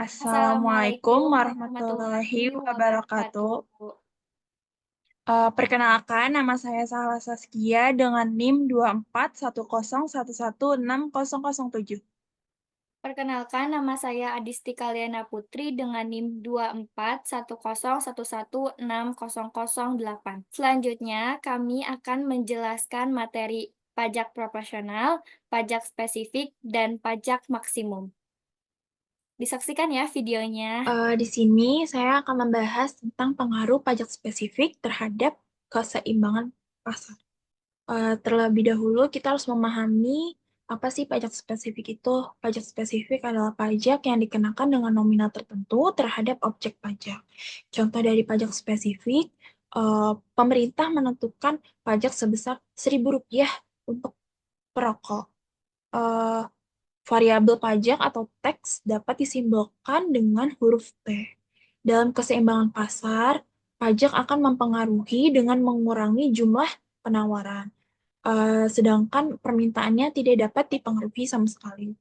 Assalamualaikum Assalamualaikum warahmatullahi warahmatullahi wabarakatuh. wabarakatuh. Perkenalkan, nama saya Sahla Saskia dengan NIM 2410111607. Perkenalkan, nama saya Adisti Kalyana Putri dengan NIM 2410111608. Selanjutnya, kami akan menjelaskan materi pajak proporsional, pajak spesifik, dan pajak maksimum. Disaksikan ya videonya. Di sini saya akan membahas tentang pengaruh pajak spesifik terhadap keseimbangan pasar. Terlebih dahulu, kita harus memahami apa sih pajak spesifik itu. Pajak spesifik adalah pajak yang dikenakan dengan nominal tertentu terhadap objek pajak. Contoh dari pajak spesifik, pemerintah menentukan pajak sebesar Rp1.000 untuk perokok. Eh, Variabel pajak atau teks dapat disimbolkan dengan huruf T. Dalam keseimbangan pasar, pajak akan mempengaruhi dengan mengurangi jumlah penawaran. Sedangkan permintaannya tidak dapat dipengaruhi sama sekali.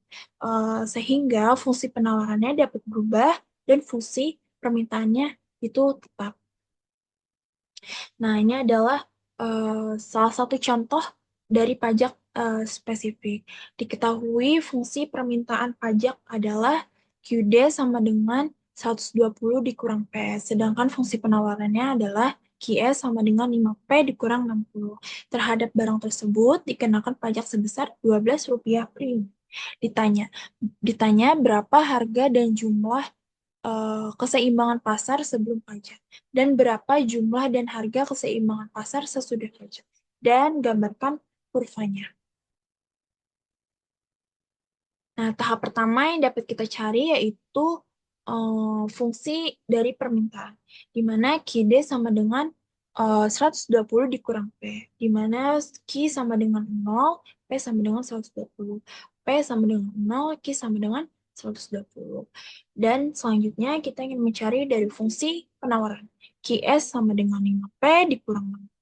Sehingga fungsi penawarannya dapat berubah dan fungsi permintaannya itu tetap. Nah, ini adalah salah satu contoh dari pajak spesifik. Diketahui fungsi permintaan pajak adalah QD sama dengan 120 dikurang P, sedangkan fungsi penawarannya adalah QS sama dengan 5P dikurang 60. Terhadap barang tersebut dikenakan pajak sebesar Rp12 per unit. Ditanya, ditanya berapa harga dan jumlah keseimbangan pasar sebelum pajak, dan berapa jumlah dan harga keseimbangan pasar sesudah pajak, dan gambarkan kurvanya. Nah, tahap pertama yang dapat kita cari yaitu fungsi dari permintaan, di mana QD sama dengan 120 dikurang P, di mana Q sama dengan 0, P sama dengan 120. P sama dengan 0, Q sama dengan 120. Dan selanjutnya kita ingin mencari dari fungsi penawaran. QS sama dengan 5P dikurang 6.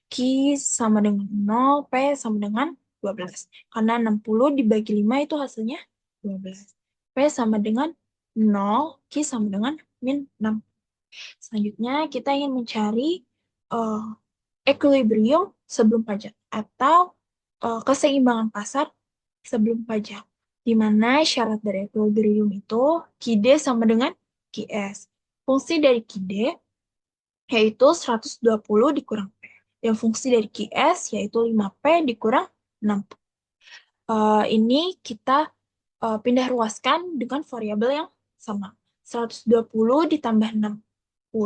Q sama dengan 0, P sama dengan 12. Karena 60 dibagi 5 itu hasilnya 12. P sama dengan 0, Q sama dengan min 6. Selanjutnya kita ingin mencari uh, equilibrium sebelum pajak atau keseimbangan pasar sebelum pajak. Di mana syarat dari equilibrium itu QD sama dengan QS. Fungsi dari QD yaitu 120 dikurang P. Dan fungsi dari QS yaitu 5P dikurang 60. Ini kita pindah ruaskan dengan variabel yang sama. 120 ditambah 60,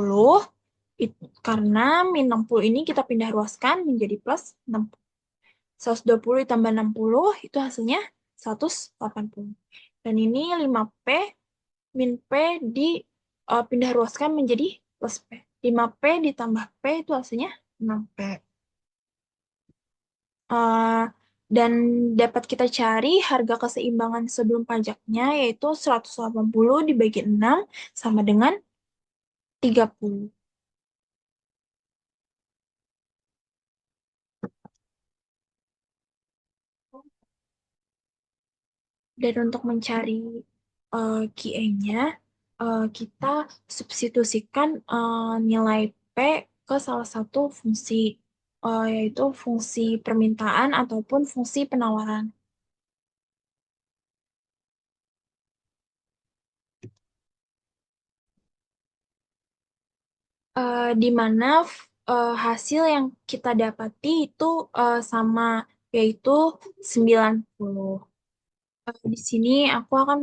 karena min 60 ini kita pindah ruaskan menjadi plus 60. 120 ditambah 60 itu hasilnya 180. Dan ini 5P min P pindah ruaskan menjadi plus P. 5P ditambah P itu hasilnya 6P. Eh, dan dapat kita cari harga keseimbangan sebelum pajaknya yaitu 180 dibagi 6 sama dengan 30. Dan untuk mencari QA-nya, kita substitusikan nilai P ke salah satu fungsi, yaitu fungsi permintaan ataupun fungsi penawaran. Di mana hasil yang kita dapati itu sama, yaitu 90. Di sini aku akan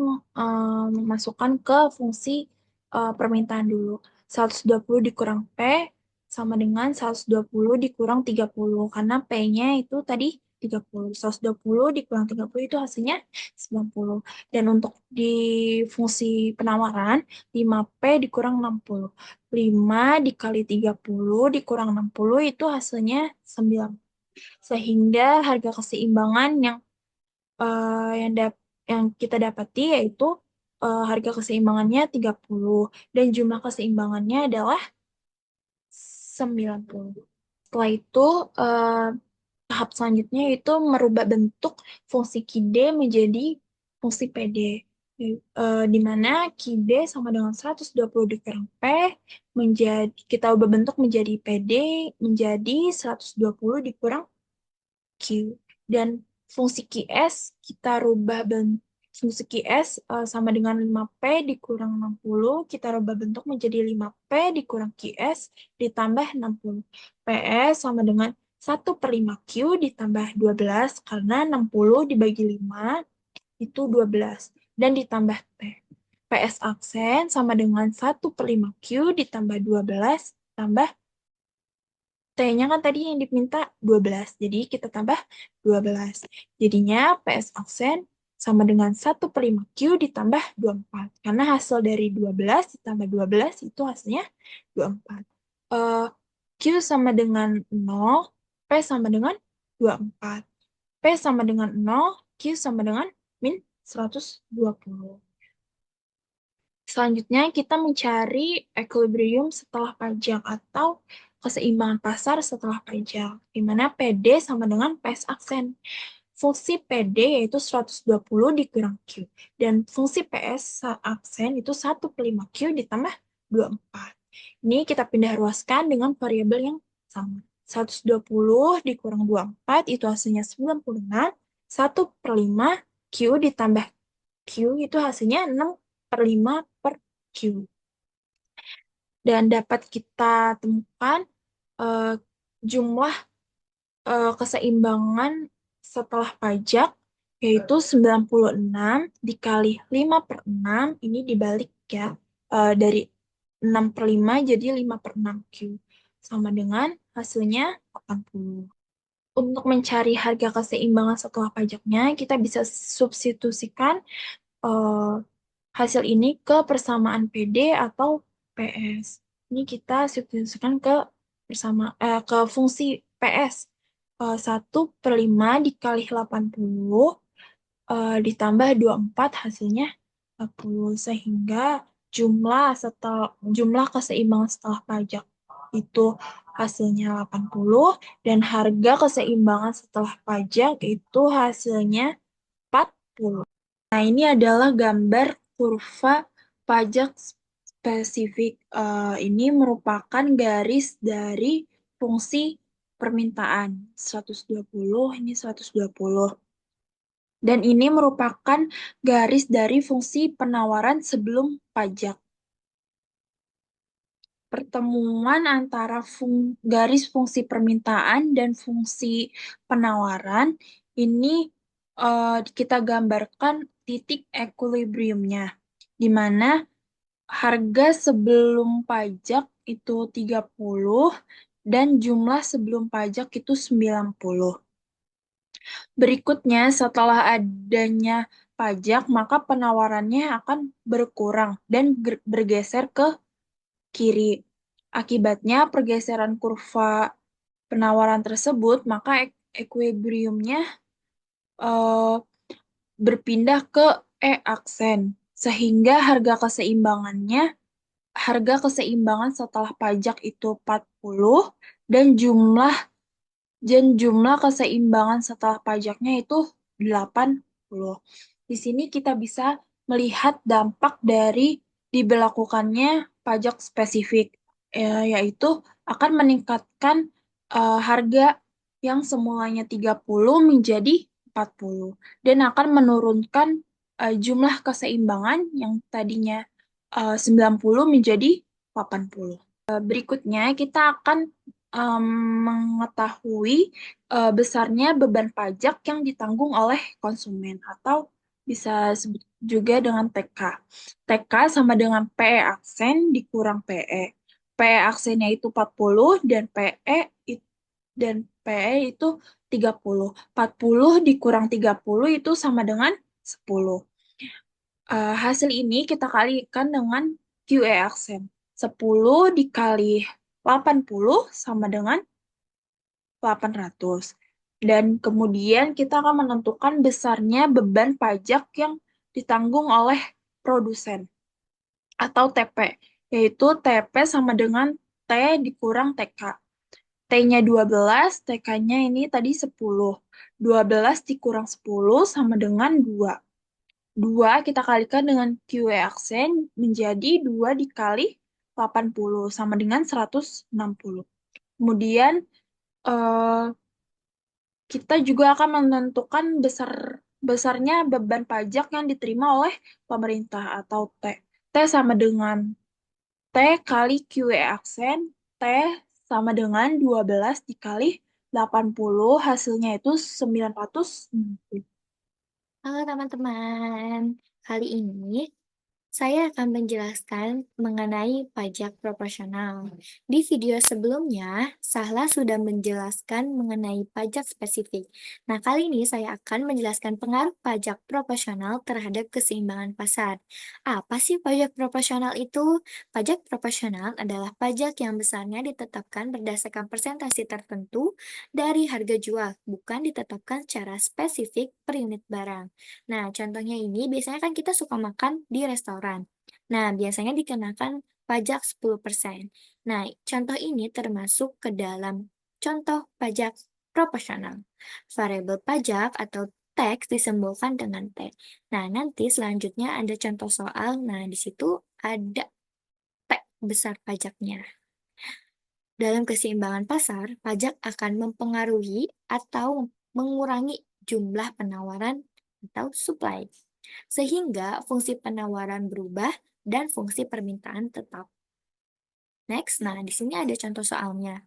memasukkan ke fungsi permintaan dulu. 120 dikurang P sama dengan 120 dikurang 30. Karena P-nya itu tadi 30. 120 dikurang 30 itu hasilnya 90. Dan untuk di fungsi penawaran, 5P dikurang 60. 5 dikali 30 dikurang 60 itu hasilnya 9. Sehingga harga keseimbangan yang kita dapati yaitu harga keseimbangannya 30 dan jumlah keseimbangannya adalah 90. Setelah itu tahap selanjutnya itu merubah bentuk fungsi QD menjadi fungsi PD, di mana QD sama dengan 120 dikurang P menjadi, kita ubah bentuk menjadi PD menjadi 120 dikurang Q. Dan fungsi QS kita rubah bentuk, fungsi QS sama dengan 5P dikurang 60, kita rubah bentuk menjadi 5P dikurang QS ditambah 60. PS sama dengan 1/5Q ditambah 12 karena 60 dibagi 5 itu 12. Dan ditambah P. PS aksen sama dengan 1/5Q ditambah 12 tambah T-nya kan tadi yang diminta 12. Jadi kita tambah 12. Jadinya PS aksen sama dengan 1/5Q ditambah 24. Karena hasil dari 12 ditambah 12 itu hasilnya 24. Eh, Q sama dengan 0, P sama dengan 24. P sama dengan 0, Q sama dengan min 120. Selanjutnya, kita mencari equilibrium setelah pajak atau keseimbangan pasar setelah pajak, di mana PD sama dengan PS aksen. Fungsi PD yaitu 120 dikurang Q, dan fungsi PS aksen itu 1/5Q ditambah 24. Ini kita pindah ruaskan dengan variabel yang sama. 120 dikurang 24 itu hasilnya 96, 1/5 Q ditambah Q itu hasilnya 6/5 per Q. Dan dapat kita temukan eh, jumlah keseimbangan setelah pajak yaitu 96 dikali 5/6 ini dibalik ya, dari 6/5 jadi 5/6 Q sama dengan hasilnya 80. Untuk mencari harga keseimbangan setelah pajaknya, kita bisa substitusikan eh, hasil ini ke persamaan PD atau PS. Ini kita substitusikan ke ke fungsi PS. 1/5 dikali 80 ditambah 24 hasilnya 40. Sehingga jumlah keseimbangan setelah pajak itu hasilnya 80 dan harga keseimbangan setelah pajak itu hasilnya 40. Nah, ini adalah gambar kurva pajak spesifik. Ini merupakan garis dari fungsi permintaan 120, ini 120. Dan ini merupakan garis dari fungsi penawaran sebelum pajak. Pertemuan antara garis fungsi permintaan dan fungsi penawaran ini kita gambarkan titik equilibriumnya, di mana harga sebelum pajak itu 30 dan jumlah sebelum pajak itu 90. Berikutnya, setelah adanya pajak, maka penawarannya akan berkurang dan bergeser ke kiri. Akibatnya pergeseran kurva penawaran tersebut, maka equilibriumnya eh, berpindah ke E-aksen. Sehingga harga keseimbangan setelah pajak itu 40 dan jumlah keseimbangan setelah pajaknya itu 80. Di sini kita bisa melihat dampak dari diberlakukannya pajak spesifik, yaitu akan meningkatkan harga yang semulanya 30 menjadi 40 dan akan menurunkan jumlah keseimbangan yang tadinya 90 menjadi 80. Berikutnya kita akan em, mengetahui besarnya beban pajak yang ditanggung oleh konsumen atau bisa sebut juga dengan TK. TK sama dengan PE aksen dikurang PE. PE aksennya itu 40 dan PE itu 30. 40 dikurang 30 itu sama dengan 10. Hasil ini kita kalikan dengan QE aksen. 10 dikali 80 sama dengan 800. Dan kemudian kita akan menentukan besarnya beban pajak yang ditanggung oleh produsen atau TP, yaitu TP sama dengan T dikurang TK. T-nya 12, TK-nya ini tadi 10. 12 dikurang 10 sama dengan 2. 2 kita kalikan dengan QE aksen menjadi 2 dikali 80 sama dengan 160. Kemudian eh, kita juga akan menentukan besarnya beban pajak yang diterima oleh pemerintah atau T. T sama dengan T kali QE aksen, T sama dengan 12 dikali 80, hasilnya itu 960. Halo teman-teman, kali ini saya akan menjelaskan mengenai pajak proporsional. Di video sebelumnya, Sahla sudah menjelaskan mengenai pajak spesifik. Nah, kali ini saya akan menjelaskan pengaruh pajak proporsional terhadap keseimbangan pasar. Apa sih pajak proporsional itu? Pajak proporsional adalah pajak yang besarnya ditetapkan berdasarkan persentase tertentu dari harga jual, bukan ditetapkan secara spesifik per unit barang. Nah, contohnya ini biasanya kan kita suka makan di restoran. Nah, biasanya dikenakan pajak 10%. Nah, contoh ini termasuk ke dalam contoh pajak proporsional. Variabel pajak atau tax disimbolkan dengan T. Nah, nanti selanjutnya ada contoh soal. Nah, di situ ada T besar pajaknya. Dalam keseimbangan pasar, pajak akan mempengaruhi atau mengurangi jumlah penawaran atau supply, sehingga fungsi penawaran berubah dan fungsi permintaan tetap. Next, nah di sini ada contoh soalnya.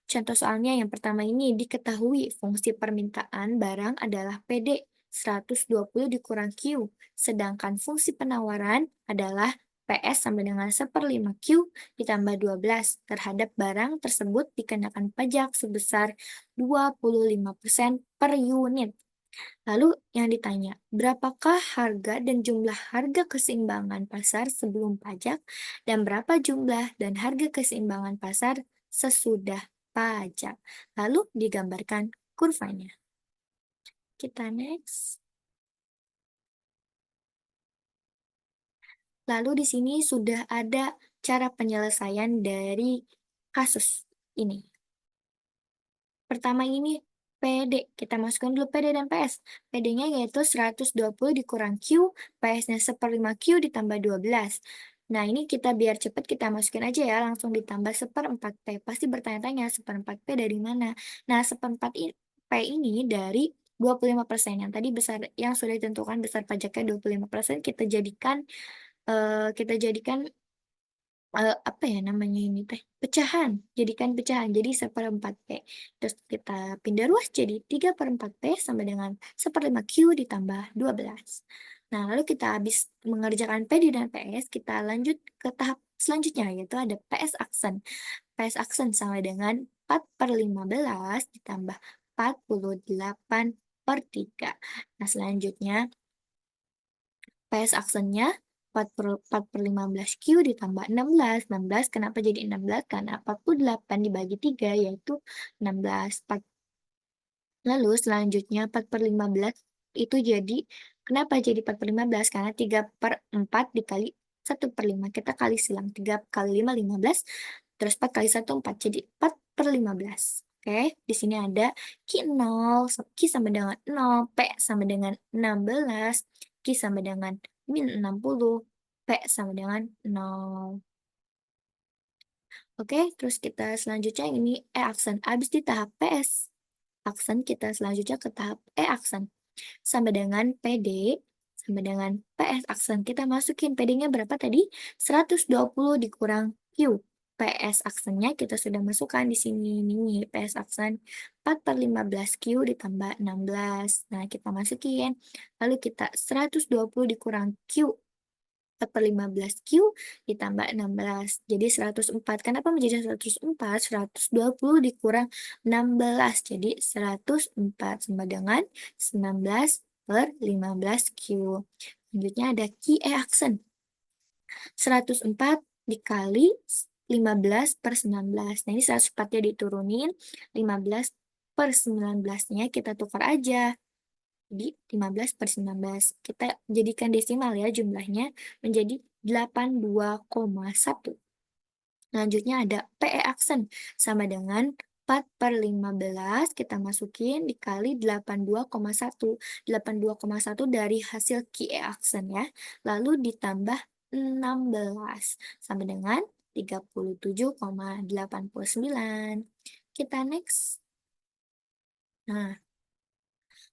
Contoh soalnya yang pertama ini diketahui fungsi permintaan barang adalah PD 120 dikurang Q, sedangkan fungsi penawaran adalah PS sama dengan 1/5 Q ditambah 12. Terhadap barang tersebut dikenakan pajak sebesar 25% per unit. Lalu yang ditanya, berapakah harga dan jumlah harga keseimbangan pasar sebelum pajak dan berapa jumlah dan harga keseimbangan pasar sesudah pajak. Lalu digambarkan kurvanya. Kita next. Lalu di sini sudah ada cara penyelesaian dari kasus ini. Pertama ini PD, kita masukkan dulu PD dan PS. PD-nya yaitu 120 dikurang Q, PS-nya 1/5 Q ditambah 12. Nah, ini kita biar cepat kita masukin aja ya, langsung ditambah 1/4 P. Pasti bertanya-tanya, 1/4 P dari mana? Nah, 1/4 P ini dari 25%. Yang tadi besar, yang sudah ditentukan besar pajaknya 25%, kita jadikan apa ya namanya ini teh, pecahan, jadikan pecahan, jadi 1/4 P. Terus kita pindah ruas jadi 3/4 P sama dengan 1/5 Q ditambah 12. Nah, lalu kita habis mengerjakan PD dan PS, kita lanjut ke tahap selanjutnya, yaitu ada PS aksen. PS aksen sama dengan 4/15 ditambah 48/3. Nah, selanjutnya PS aksennya 4/15 Q ditambah 16. 16 kenapa jadi 16? Karena 48 dibagi 3 yaitu 16. Lalu selanjutnya 4/15 itu jadi, kenapa jadi 4/15? Karena 3/4 dikali 1/5. Kita kali silang, 3 kali 5, 15. Terus 4 kali 1, 4. Jadi 4/15. Oke, di sini ada Q0, Q sama dengan 0, P sama dengan 16, Q sama dengan min 60, P sama dengan 0. Oke, terus kita selanjutnya ini E aksen. Habis di tahap PS aksen, kita selanjutnya ke tahap E aksen. Sama dengan PD, sama dengan PS aksen. Kita masukin PD-nya berapa tadi? 120 dikurang Q. PS aksennya kita sudah masukkan di sini nih, PS aksen 4/15 Q ditambah 16. Nah, kita masukin. Lalu kita 120 dikurang Q 4/15 Q ditambah 16. Jadi 104. Kenapa menjadi 104? 120 dikurang 16. Jadi 104 sama dengan 19/15 Q. Selanjutnya ada QE aksen. 104 dikali 15/19. Nah, ini 104-nya diturunin, 15/19-nya kita tukar aja. Jadi 15/19. Kita jadikan desimal ya jumlahnya menjadi 82,1. Selanjutnya ada PE aksen sama dengan 4/15 kita masukin dikali 82,1. 82,1 dari hasil QE Action ya. Lalu ditambah 16 sama dengan 37,89. Kita next. Nah,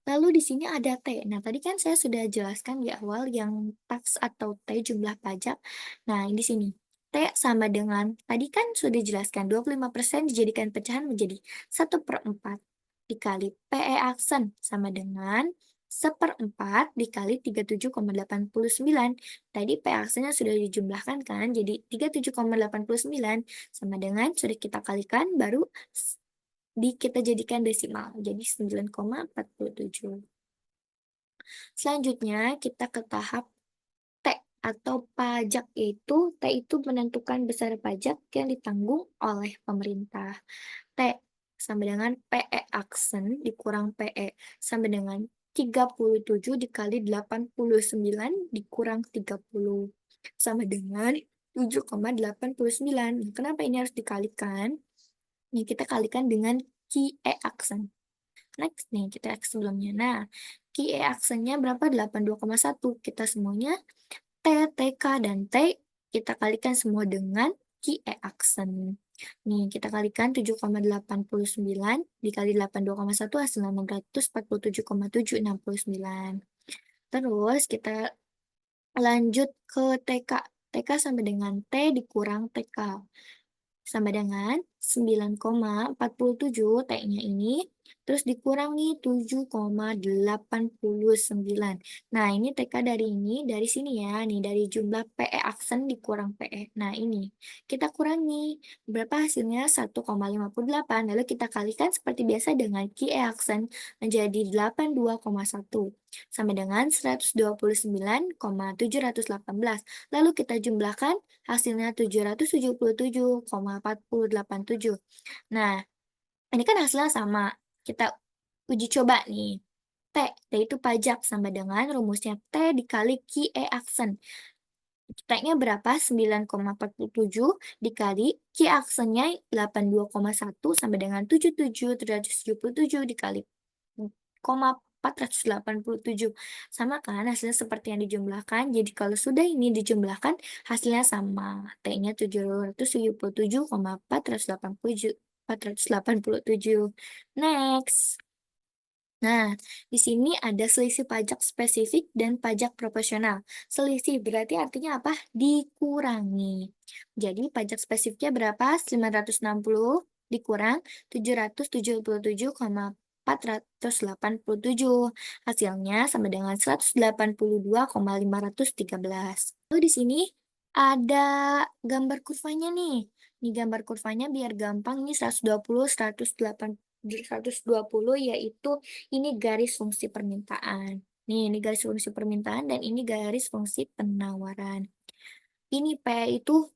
lalu di sini ada T. Nah, tadi kan saya sudah jelaskan di awal yang tax atau T jumlah pajak. Nah, di sini T sama dengan tadi kan sudah dijelaskan 25% dijadikan pecahan menjadi 1/4 dikali PE aksen sama dengan 1/4 dikali 37,89. Tadi PE aksennya sudah dijumlahkan kan, jadi 37,89 sama dengan sudah kita kalikan baru kita jadikan desimal, jadi 9,47. Selanjutnya kita ke tahap T atau pajak, yaitu T itu menentukan besar pajak yang ditanggung oleh pemerintah. T sama dengan PE aksen dikurang PE sama dengan 37 dikali 89 dikurang 30 sama dengan 7,89. Nah, kenapa ini harus dikalikan? Nih kita kalikan dengan QE aksen. Next nih, kita X sebelumnya. Nah, QE aksennya berapa? 82,1. Kita semuanya T, TK, dan T kita kalikan semua dengan QE aksen. Nih, kita kalikan 7,89 dikali 82,1 hasilnya 647,769. Terus kita lanjut ke TK. TK sama dengan T dikurang TK sama dengan 9,47 T-nya ini, terus dikurangi 7,89. Nah, ini TK dari ini, dari sini ya, nih dari jumlah PE aksen dikurang PE. Nah, ini kita kurangi, berapa hasilnya? 1,58, lalu kita kalikan seperti biasa dengan QE aksen menjadi 82,1 sama dengan 129,718. Lalu kita jumlahkan hasilnya 777,4087. Nah, ini kan hasilnya sama. Kita uji coba nih. T, T itu pajak sama dengan rumusnya T dikali QE aksen. T-nya berapa? 9,47 dikali Q aksennya 82,1 sama dengan 77.377 dikali 487. Sama kan hasilnya seperti yang dijumlahkan. Jadi kalau sudah ini dijumlahkan hasilnya sama. T-nya 777,487. Next. Nah, di sini ada selisih pajak spesifik dan pajak proporsional. Selisih berarti artinya apa? Dikurangi. Jadi pajak spesifiknya berapa? 560 dikurang 777,487. Hasilnya sama dengan 182,513. Lalu di sini ada gambar kurvanya nih. Ini gambar kurvanya biar gampang, ini 120, 120 yaitu ini garis fungsi permintaan. Nih, ini garis fungsi permintaan dan ini garis fungsi penawaran. Ini P itu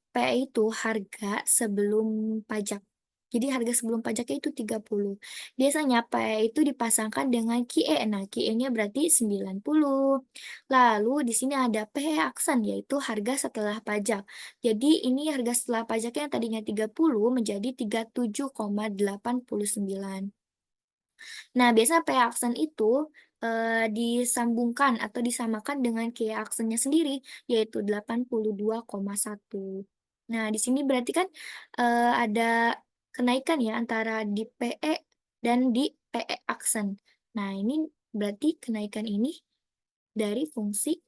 harga sebelum pajak. Jadi harga sebelum pajaknya itu 30. Biasanya P itu dipasangkan dengan QE. Nah, QE-nya berarti 90. Lalu di sini ada PE aksen yaitu harga setelah pajak. Jadi ini harga setelah pajaknya yang tadinya 30 menjadi 37,89. Nah, biasanya P aksen itu disambungkan atau disamakan dengan Q aksennya sendiri, yaitu 82,1. Nah, di sini berarti kan ada kenaikan ya antara di PE dan di PE aksen. Nah, ini berarti kenaikan ini dari fungsi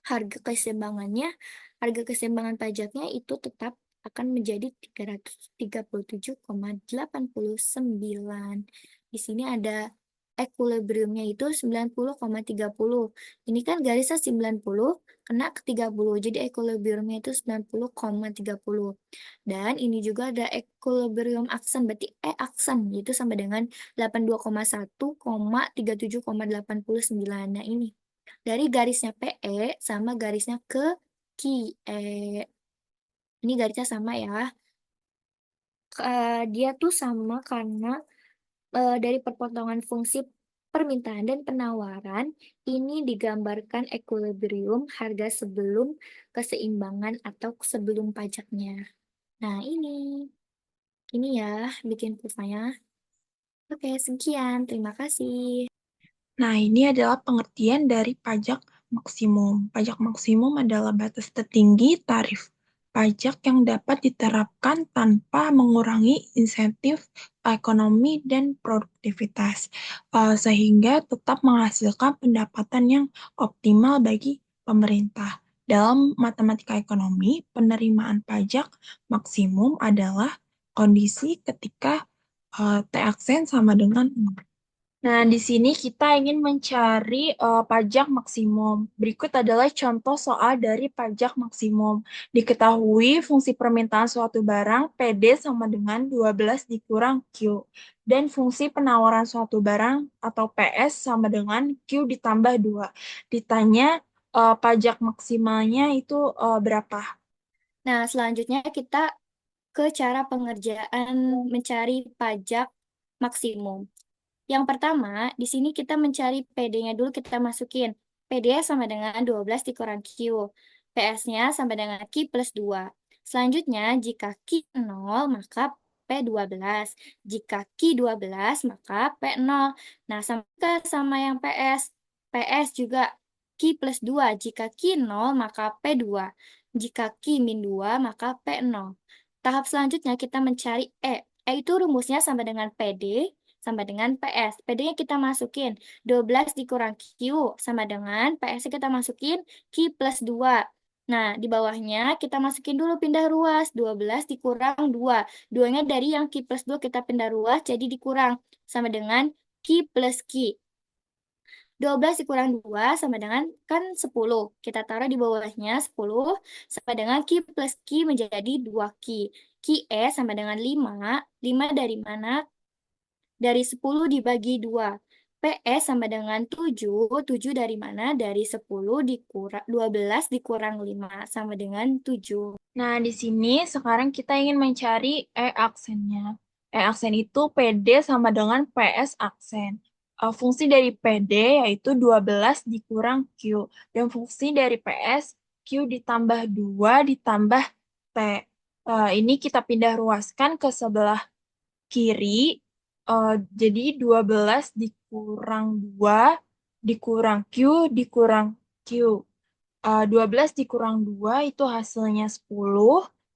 harga keseimbangan pajaknya itu tetap akan menjadi 337,89. Di sini ada equilibriumnya itu 90,30. Ini kan garisnya 90 kena ke 30. Jadi equilibriumnya itu 90,30. Dan ini juga ada equilibrium aksen, berarti E aksen, yaitu sama dengan 82,1,37,89. Nah, ini dari garisnya PE sama garisnya ke QE. Ini garisnya sama ya. Dia tuh sama karena dari perpotongan fungsi permintaan dan penawaran ini digambarkan equilibrium harga sebelum keseimbangan atau sebelum pajaknya. Nah, ini. ini ya, bikin kurvanya. Oke, sekian. Terima kasih. Nah, ini adalah pengertian dari pajak maksimum. Pajak maksimum adalah batas tertinggi tarif pajak yang dapat diterapkan tanpa mengurangi insentif ekonomi dan produktivitas, sehingga tetap menghasilkan pendapatan yang optimal bagi pemerintah. Dalam matematika ekonomi, penerimaan pajak maksimum adalah kondisi ketika T aksen sama dengan 0. Nah, di sini kita ingin mencari pajak maksimum. Berikut adalah contoh soal dari pajak maksimum. Diketahui fungsi permintaan suatu barang PD sama dengan 12 dikurang Q. Dan fungsi penawaran suatu barang atau PS sama dengan Q ditambah 2. Ditanya pajak maksimalnya itu berapa? Nah, selanjutnya kita ke cara pengerjaan mencari pajak maksimum. Yang pertama, di sini kita mencari PD-nya dulu kita masukin. PD sama dengan 12 dikurang Q. PS-nya sama dengan Q plus 2. Selanjutnya, jika Q 0, maka P12. Jika Q 12, maka P0. Nah, sama yang PS. PS juga Q plus 2. Jika Q 0, maka P2. Jika Q min 2, maka P0. Tahap selanjutnya kita mencari E. E itu rumusnya sama dengan PD sama dengan PS. PD-nya kita masukin 12 dikurang Q sama dengan PS-nya kita masukin Q plus 2. Nah, di bawahnya kita masukin dulu pindah ruas. 12 dikurang 2. 2-nya dari yang Q plus 2 kita pindah ruas jadi dikurang sama dengan Q plus Q. 12 dikurang 2 sama dengan kan 10. Kita taruh di bawahnya 10 sama dengan Q plus Q menjadi 2Q. Q E sama dengan 5. 5 dari mana? Dari 10 dibagi 2. PS sama dengan 7. 7 dari mana? Dari 10 dikurang 12 dikurang 5 sama dengan 7. Nah, di sini sekarang kita ingin mencari E aksennya. E aksen itu PD sama dengan PS aksen. Fungsi dari PD yaitu 12 dikurang Q. Dan fungsi dari PS, Q ditambah 2 ditambah T. Ini kita pindah ruaskan ke sebelah kiri. Jadi 12 dikurang 2 dikurang Q dikurang Q. 12 dikurang 2 itu hasilnya 10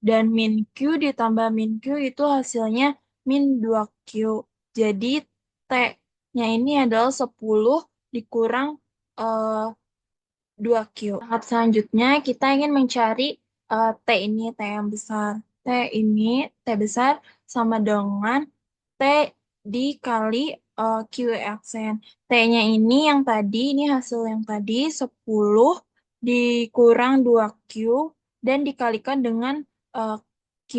dan min Q ditambah min Q itu hasilnya min 2Q. Jadi T-nya ini adalah 10 dikurang eh, 2Q. Tahap selanjutnya kita ingin mencari T ini, T yang besar. T ini, T besar sama dengan T dikali Q aksen. T-nya ini yang tadi, ini hasil yang tadi 10 dikurang 2Q dan dikalikan dengan eh, Q.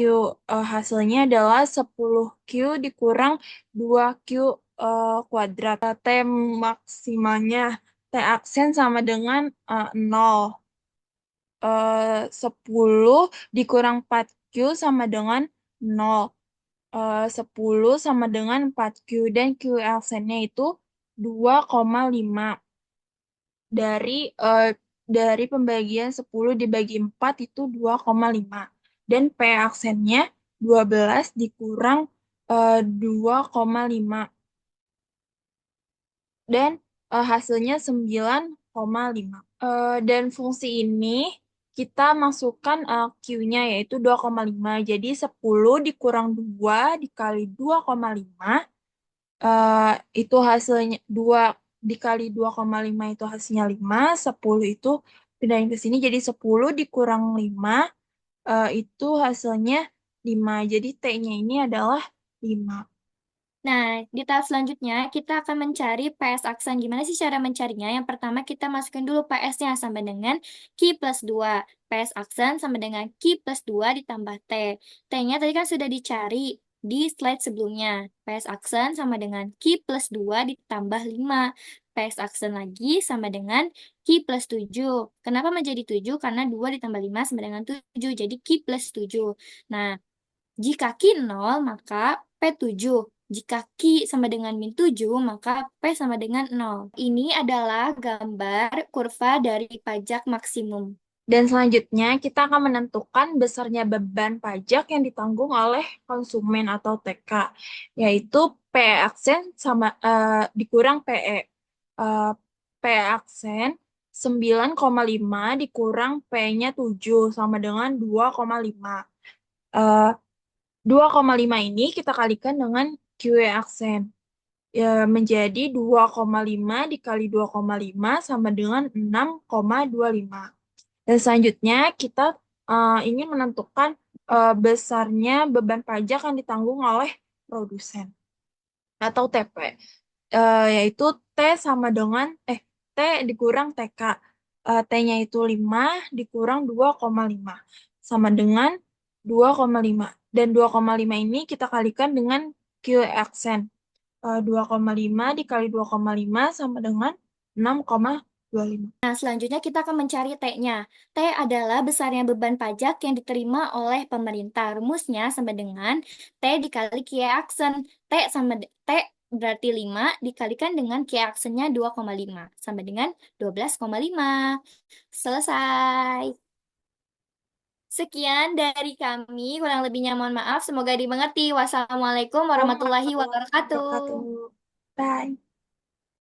Hasilnya adalah 10Q dikurang 2Q kuadrat. T maksimalnya T aksen sama dengan 0. 10 dikurang 4Q sama dengan 0. 10 sama dengan 4Q dan Q aksennya itu 2,5 dari dari pembagian 10 dibagi 4 itu 2,5 dan P aksennya 12 dikurang 2,5 dan hasilnya 9,5. Dan fungsi ini kita masukkan Q-nya yaitu 2,5. Jadi 10 dikurang 2 dikali 2,5 itu hasilnya 2 dikali 2,5 itu hasilnya 5. 10 itu pindahin ke sini jadi 10 dikurang 5 itu hasilnya 5. Jadi T-nya ini adalah 5. Nah, di tahap selanjutnya kita akan mencari PS aksen. Gimana sih cara mencarinya? Yang pertama kita masukin dulu PS-nya sama dengan Q plus 2. PS aksen sama dengan Q plus 2 ditambah T. T-nya tadi kan sudah dicari di slide sebelumnya. PS aksen sama dengan Q plus 2 ditambah 5. PS aksen lagi sama dengan Q plus 7. Kenapa menjadi 7? Karena 2 ditambah 5 sama dengan 7. Jadi Q plus 7. Nah, jika Q 0, maka P7. Jika Q sama dengan min 7, maka P sama dengan 0. Ini adalah gambar kurva dari pajak maksimum. Dan selanjutnya kita akan menentukan besarnya beban pajak yang ditanggung oleh konsumen atau TK, yaitu PE aksen dikurang PE. PE aksen 9,5 dikurang P-nya 7 sama dengan 2,5. Eh, 2,5 ini kita kalikan dengan QE aksen. Ya, menjadi 2,5 dikali 2,5 sama dengan 6,25. Dan selanjutnya kita ingin menentukan besarnya beban pajak yang ditanggung oleh produsen atau TP, yaitu T sama dengan T dikurang TK. T-nya itu 5 dikurang 2,5 sama dengan 2,5. Dan 2,5 ini kita kalikan dengan Q aksen. 2,5 dikali 2,5 sama dengan 6,25. Nah, selanjutnya kita akan mencari T-nya. T adalah besarnya beban pajak yang diterima oleh pemerintah. Rumusnya sama dengan T dikali Q aksen. T berarti 5 dikalikan dengan Q aksennya 2,5 sama dengan 12,5. Selesai. Sekian dari kami, kurang lebihnya mohon maaf, semoga dimengerti. Wassalamualaikum warahmatullahi Warahmatullahi wabarakatuh. wabarakatuh. Bye.